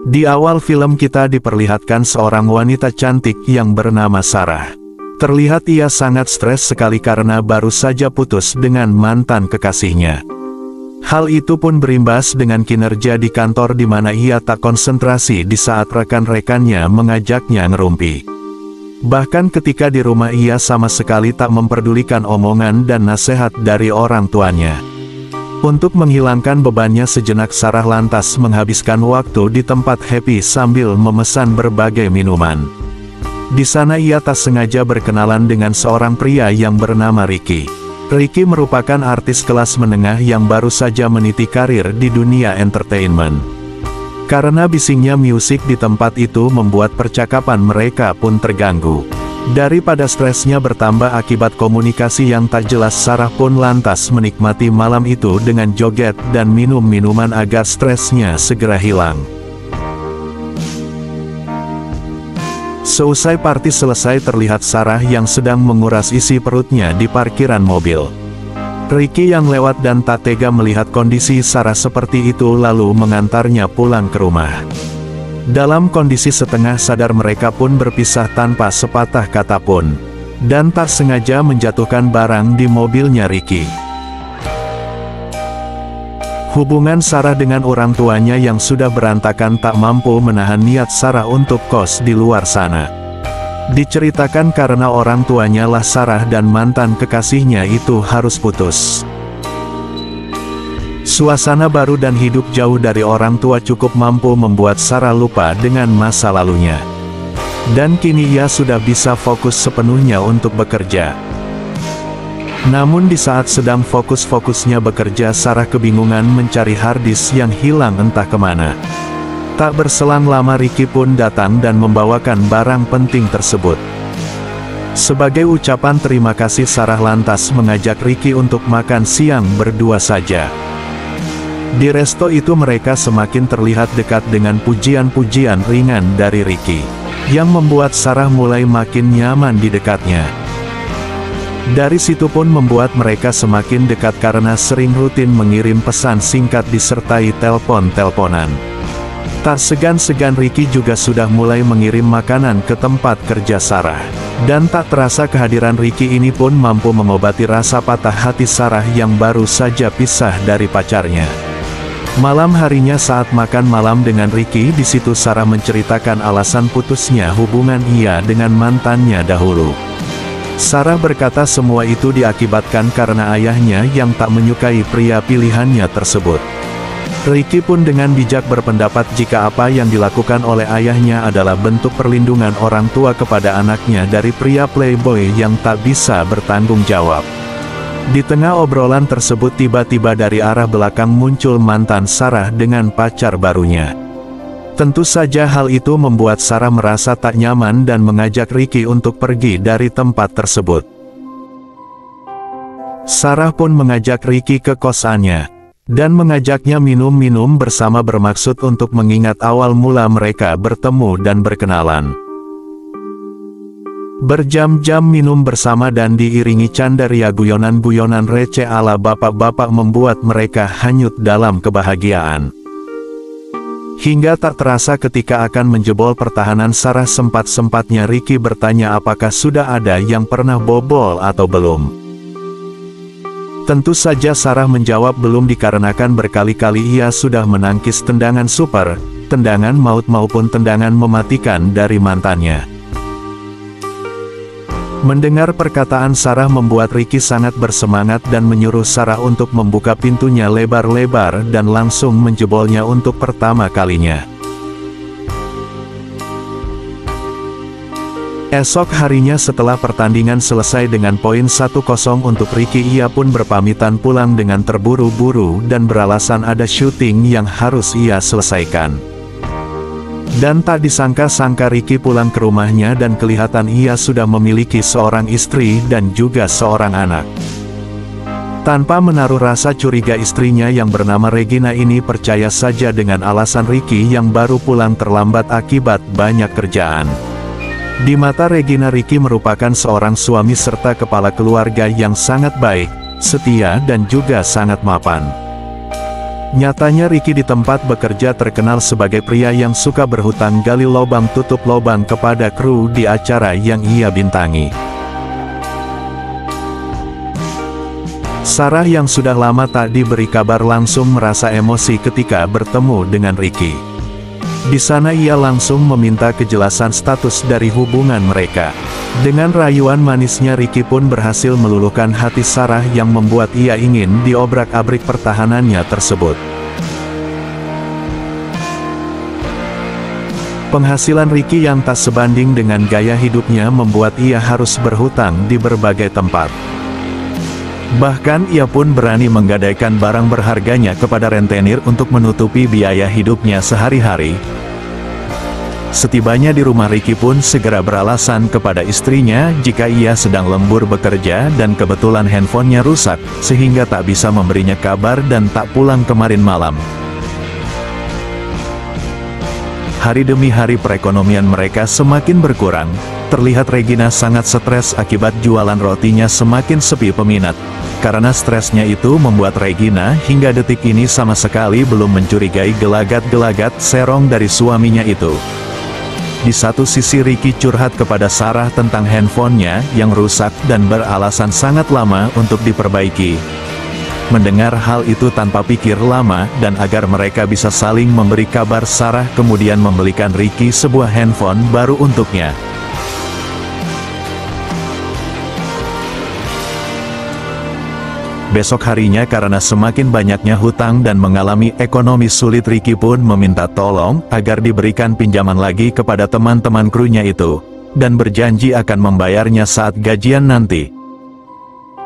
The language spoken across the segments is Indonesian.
Di awal film kita diperlihatkan seorang wanita cantik yang bernama Sarah. Terlihat ia sangat stres sekali karena baru saja putus dengan mantan kekasihnya. Hal itu pun berimbas dengan kinerja di kantor di mana ia tak konsentrasi di saat rekan-rekannya mengajaknya ngerumpi. Bahkan ketika di rumah ia sama sekali tak memperdulikan omongan dan nasihat dari orang tuanya. Untuk menghilangkan bebannya sejenak, Sarah lantas menghabiskan waktu di tempat happy sambil memesan berbagai minuman. Di sana ia tak sengaja berkenalan dengan seorang pria yang bernama Ricky. Ricky merupakan artis kelas menengah yang baru saja meniti karir di dunia entertainment. Karena bisingnya musik di tempat itu membuat percakapan mereka pun terganggu. Daripada stresnya bertambah akibat komunikasi yang tak jelas, Sarah pun lantas menikmati malam itu dengan joget dan minum minuman agar stresnya segera hilang. Seusai party selesai, terlihat Sarah yang sedang menguras isi perutnya di parkiran mobil. Ricky yang lewat dan tak tega melihat kondisi Sarah seperti itu lalu mengantarnya pulang ke rumah. Dalam kondisi setengah sadar mereka pun berpisah tanpa sepatah kata pun. Dan tak sengaja menjatuhkan barang di mobilnya Ricky. Hubungan Sarah dengan orang tuanya yang sudah berantakan tak mampu menahan niat Sarah untuk kos di luar sana. Diceritakan karena orang tuanya lah Sarah dan mantan kekasihnya itu harus putus. Suasana baru dan hidup jauh dari orang tua cukup mampu membuat Sarah lupa dengan masa lalunya. Dan kini ia sudah bisa fokus sepenuhnya untuk bekerja. Namun di saat sedang fokus-fokusnya bekerja, Sarah kebingungan mencari harddisk yang hilang entah kemana. Tak berselang lama Ricky pun datang dan membawakan barang penting tersebut. Sebagai ucapan terima kasih, Sarah lantas mengajak Ricky untuk makan siang berdua saja. Di resto itu mereka semakin terlihat dekat dengan pujian-pujian ringan dari Ricky, yang membuat Sarah mulai makin nyaman di dekatnya. Dari situ pun membuat mereka semakin dekat karena sering rutin mengirim pesan singkat disertai telepon-teleponan. Tak segan-segan Ricky juga sudah mulai mengirim makanan ke tempat kerja Sarah. Dan tak terasa kehadiran Ricky ini pun mampu mengobati rasa patah hati Sarah yang baru saja pisah dari pacarnya. Malam harinya saat makan malam dengan Ricky, di situ Sarah menceritakan alasan putusnya hubungan ia dengan mantannya dahulu. Sarah berkata semua itu diakibatkan karena ayahnya yang tak menyukai pria pilihannya tersebut. Ricky pun dengan bijak berpendapat jika apa yang dilakukan oleh ayahnya adalah bentuk perlindungan orang tua kepada anaknya dari pria playboy yang tak bisa bertanggung jawab. Di tengah obrolan tersebut tiba-tiba dari arah belakang muncul mantan Sarah dengan pacar barunya. Tentu saja hal itu membuat Sarah merasa tak nyaman dan mengajak Ricky untuk pergi dari tempat tersebut. Sarah pun mengajak Ricky ke kosannya, dan mengajaknya minum-minum bersama bermaksud untuk mengingat awal mula mereka bertemu dan berkenalan. Berjam-jam minum bersama dan diiringi candaria guyonan-guyonan receh ala bapak-bapak membuat mereka hanyut dalam kebahagiaan. Hingga tak terasa ketika akan menjebol pertahanan Sarah, sempat-sempatnya Ricky bertanya apakah sudah ada yang pernah bobol atau belum. Tentu saja Sarah menjawab belum dikarenakan berkali-kali ia sudah menangkis tendangan super, tendangan maut maupun tendangan mematikan dari mantannya. Mendengar perkataan Sarah membuat Ricky sangat bersemangat dan menyuruh Sarah untuk membuka pintunya lebar-lebar dan langsung menjebolnya untuk pertama kalinya. Esok harinya setelah pertandingan selesai dengan poin 1-0 untuk Ricky, ia pun berpamitan pulang dengan terburu-buru dan beralasan ada syuting yang harus ia selesaikan. Dan tak disangka-sangka Ricky pulang ke rumahnya dan kelihatan ia sudah memiliki seorang istri dan juga seorang anak. Tanpa menaruh rasa curiga, istrinya yang bernama Regina ini percaya saja dengan alasan Ricky yang baru pulang terlambat akibat banyak kerjaan. Di mata Regina, Ricky merupakan seorang suami serta kepala keluarga yang sangat baik, setia dan juga sangat mapan. Nyatanya Ricky di tempat bekerja terkenal sebagai pria yang suka berhutang gali lobang tutup lobang kepada kru di acara yang ia bintangi. Sarah yang sudah lama tak diberi kabar langsung merasa emosi ketika bertemu dengan Ricky. Di sana ia langsung meminta kejelasan status dari hubungan mereka. Dengan rayuan manisnya Ricky pun berhasil meluluhkan hati Sarah yang membuat ia ingin diobrak-abrik pertahanannya tersebut. Penghasilan Ricky yang tak sebanding dengan gaya hidupnya membuat ia harus berhutang di berbagai tempat. Bahkan ia pun berani menggadaikan barang berharganya kepada rentenir untuk menutupi biaya hidupnya sehari-hari. Setibanya di rumah Ricky pun segera beralasan kepada istrinya jika ia sedang lembur bekerja dan kebetulan handphonenya rusak, sehingga tak bisa memberinya kabar dan tak pulang kemarin malam. Hari demi hari perekonomian mereka semakin berkurang. Terlihat Regina sangat stres akibat jualan rotinya semakin sepi peminat. Karena stresnya itu membuat Regina hingga detik ini sama sekali belum mencurigai gelagat-gelagat serong dari suaminya itu. Di satu sisi Ricky curhat kepada Sarah tentang handphonenya yang rusak dan beralasan sangat lama untuk diperbaiki. Mendengar hal itu tanpa pikir lama dan agar mereka bisa saling memberi kabar, Sarah kemudian membelikan Ricky sebuah handphone baru untuknya. Besok harinya karena semakin banyaknya hutang dan mengalami ekonomi sulit, Ricky pun meminta tolong agar diberikan pinjaman lagi kepada teman-teman krunya itu, dan berjanji akan membayarnya saat gajian nanti.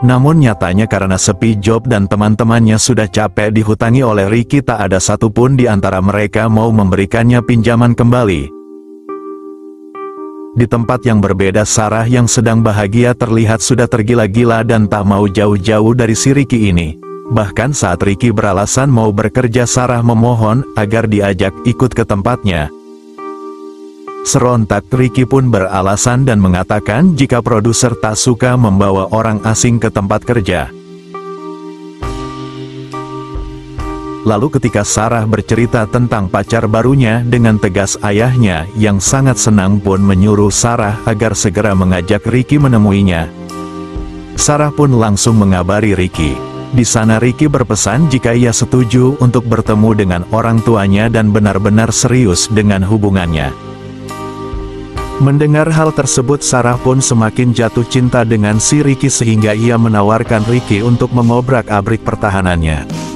Namun nyatanya karena sepi job dan teman-temannya sudah capek dihutangi oleh Ricky, tak ada satupun di antara mereka mau memberikannya pinjaman kembali. Di tempat yang berbeda, Sarah yang sedang bahagia terlihat sudah tergila-gila dan tak mau jauh-jauh dari si Ricky ini. Bahkan saat Ricky beralasan mau bekerja, Sarah memohon agar diajak ikut ke tempatnya. Serontak Ricky pun beralasan dan mengatakan jika produser tak suka membawa orang asing ke tempat kerja. Lalu ketika Sarah bercerita tentang pacar barunya, dengan tegas ayahnya yang sangat senang pun menyuruh Sarah agar segera mengajak Ricky menemuinya. Sarah pun langsung mengabari Ricky. Di sana Ricky berpesan jika ia setuju untuk bertemu dengan orang tuanya dan benar-benar serius dengan hubungannya. Mendengar hal tersebut, Sarah pun semakin jatuh cinta dengan si Ricky sehingga ia menawarkan Ricky untuk mengobrak-abrik pertahanannya.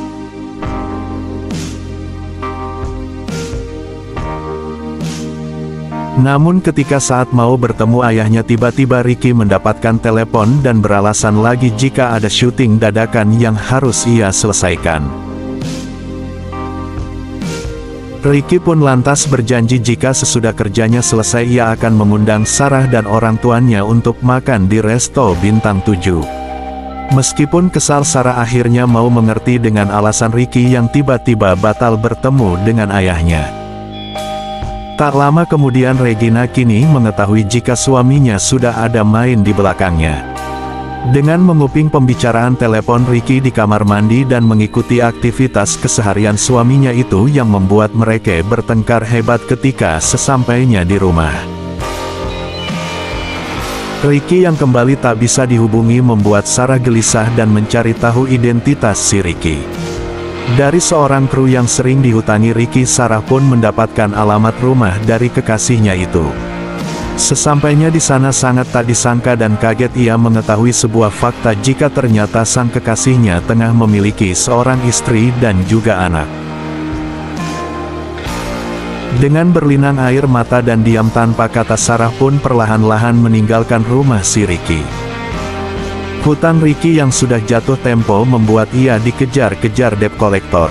Namun ketika saat mau bertemu ayahnya, tiba-tiba Ricky mendapatkan telepon dan beralasan lagi jika ada syuting dadakan yang harus ia selesaikan. Ricky pun lantas berjanji jika sesudah kerjanya selesai ia akan mengundang Sarah dan orang tuanya untuk makan di resto bintang 7. Meskipun kesal, Sarah akhirnya mau mengerti dengan alasan Ricky yang tiba-tiba batal bertemu dengan ayahnya. Tak lama kemudian Regina kini mengetahui jika suaminya sudah ada main di belakangnya. Dengan menguping pembicaraan telepon Ricky di kamar mandi dan mengikuti aktivitas keseharian suaminya itu yang membuat mereka bertengkar hebat ketika sesampainya di rumah. Ricky yang kembali tak bisa dihubungi membuat Sarah gelisah dan mencari tahu identitas si Ricky. Dari seorang kru yang sering dihutangi Ricky, Sarah pun mendapatkan alamat rumah dari kekasihnya itu. Sesampainya di sana sangat tak disangka dan kaget ia mengetahui sebuah fakta jika ternyata sang kekasihnya tengah memiliki seorang istri dan juga anak. Dengan berlinang air mata dan diam tanpa kata, Sarah pun perlahan-lahan meninggalkan rumah si Ricky. Hutang Ricky yang sudah jatuh tempo membuat ia dikejar-kejar debt collector.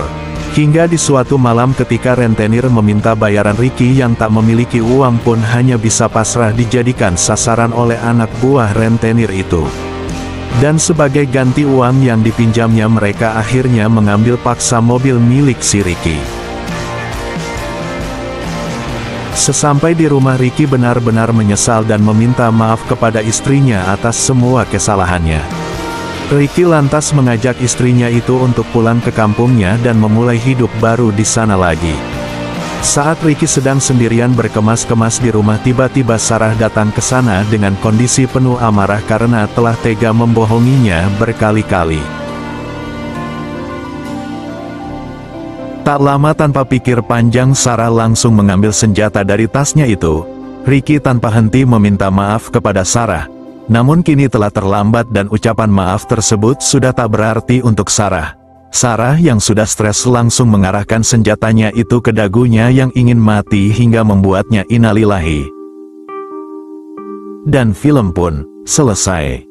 Hingga di suatu malam ketika rentenir meminta bayaran, Ricky yang tak memiliki uang pun hanya bisa pasrah dijadikan sasaran oleh anak buah rentenir itu. Dan sebagai ganti uang yang dipinjamnya, mereka akhirnya mengambil paksa mobil milik si Ricky. Sesampai di rumah, Ricky benar-benar menyesal dan meminta maaf kepada istrinya atas semua kesalahannya. Ricky lantas mengajak istrinya itu untuk pulang ke kampungnya dan memulai hidup baru di sana lagi. Saat Ricky sedang sendirian berkemas-kemas di rumah, tiba-tiba Sarah datang ke sana dengan kondisi penuh amarah karena telah tega membohonginya berkali-kali. Tak lama tanpa pikir panjang, Sarah langsung mengambil senjata dari tasnya itu. Ricky tanpa henti meminta maaf kepada Sarah. Namun kini telah terlambat dan ucapan maaf tersebut sudah tak berarti untuk Sarah. Sarah yang sudah stres langsung mengarahkan senjatanya itu ke dagunya yang ingin mati hingga membuatnya innalillahi. Dan film pun selesai.